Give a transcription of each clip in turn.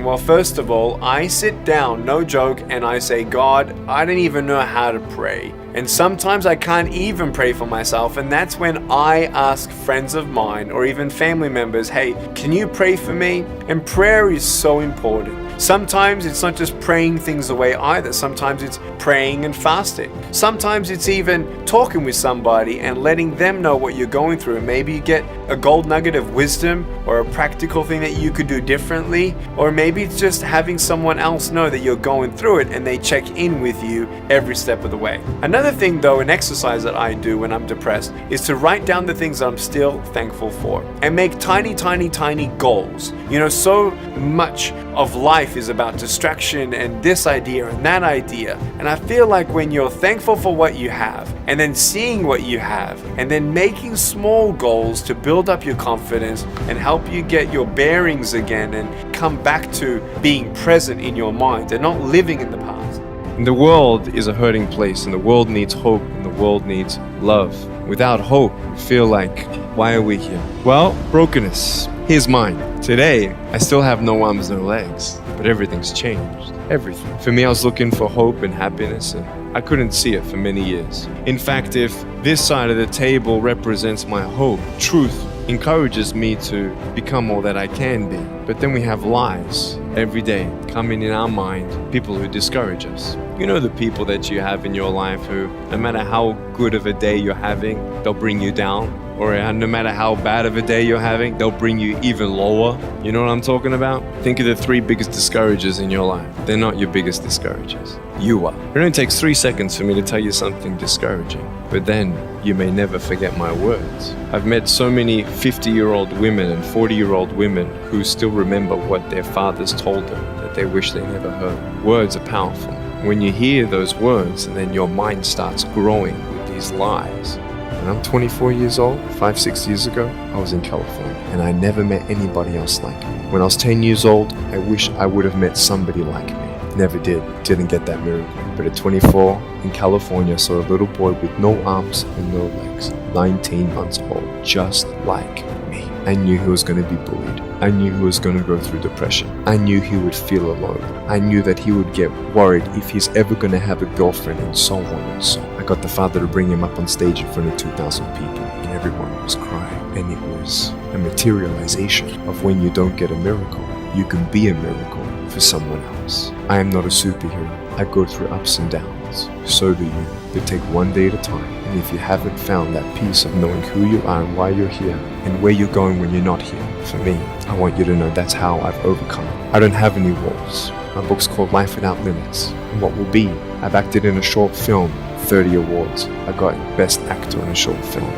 Well, first of all, I sit down, no joke, and I say, God, I don't even know how to pray. And sometimes I can't even pray for myself, and that's when I ask friends of mine or even family members, hey, can you pray for me? And prayer is so important. Sometimes it's not just praying things away either. Sometimes it's praying and fasting. Sometimes it's even talking with somebody and letting them know what you're going through. And maybe you get a gold nugget of wisdom or a practical thing that you could do differently. Or maybe it's just having someone else know that you're going through it and they check in with you every step of the way. Another thing though, an exercise that I do when I'm depressed is to write down the things that I'm still thankful for and make tiny goals. So much of life is about distraction and this idea and that idea. And I feel like when you're thankful for what you have and then seeing what you have and then making small goals to build up your confidence and help you get your bearings again and come back to being present in your mind and not living in the past. The world is a hurting place, and the world needs hope, and the world needs love. Without hope, we feel like, why are we here? Well, brokenness. Here's mine. Today, I still have no arms, no legs, but everything's changed. Everything. For me, I was looking for hope and happiness, and I couldn't see it for many years. In fact, if this side of the table represents my hope, truth encourages me to become all that I can be. But then we have lies every day coming in our mind, people who discourage us. You know the people that you have in your life who, no matter how good of a day you're having, they'll bring you down. Or no matter how bad of a day you're having, they'll bring you even lower. You know what I'm talking about? Think of the 3 biggest discouragers in your life. They're not your biggest discouragers. You are. It only takes 3 seconds for me to tell you something discouraging, but then you may never forget my words. I've met so many 50-year-old women and 40-year-old women who still remember what their fathers told them that they wish they never heard. Words are powerful. When you hear those words and then your mind starts growing with these lies. When I'm 24 years old, 5-6 years ago, I was in California and I never met anybody else like me. When I was 10 years old, I wish I would have met somebody like me. Never did. Didn't get that miracle. But at 24, in California, I saw a little boy with no arms and no legs, 19 months old, just like me. I knew he was going to be bullied. I knew he was going to go through depression. I knew he would feel alone. I knew that he would get worried if he's ever going to have a girlfriend and so on and so on. I got the father to bring him up on stage in front of 2,000 people and everyone was crying. And it was a materialization of when you don't get a miracle, you can be a miracle for someone else. I am not a superhero. I go through ups and downs. So do you. But take one day at a time. And if you haven't found that peace of knowing who you are and why you're here and where you're going when you're not here, for me, I want you to know that's how I've overcome. I don't have any walls. My book's called Life Without Limits. And what will be? I've acted in a short film, 30 awards. I got Best Actor in a Short Film.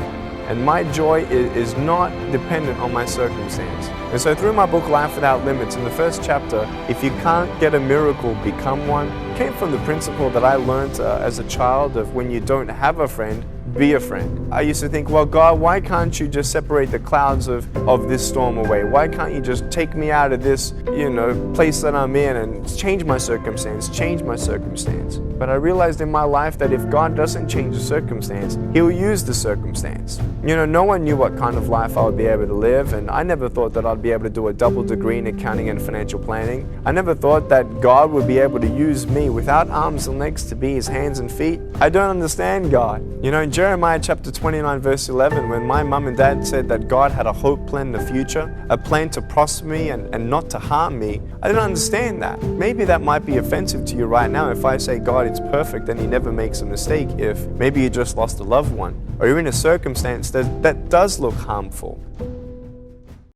And my joy is not dependent on my circumstance. And so through my book, Life Without Limits, in the first chapter, if you can't get a miracle, become one, came from the principle that I learned as a child of when you don't have a friend, be a friend. I used to think, well, God, why can't you just separate the clouds of this storm away? Why can't you just take me out of this, place that I'm in and change my circumstance? But I realized in my life that if God doesn't change the circumstance, He'll use the circumstance. No one knew what kind of life I would be able to live, and I never thought that I'd be able to do a double degree in accounting and financial planning. I never thought that God would be able to use me without arms and legs to be His hands and feet. I don't understand God. In Jeremiah chapter 29 verse 11, when my mum and dad said that God had a hope plan in the future, a plan to prosper me and not to harm me, I didn't understand that. Maybe that might be offensive to you right now if I say God is perfect and He never makes a mistake, if maybe you just lost a loved one or you're in a circumstance that does look harmful.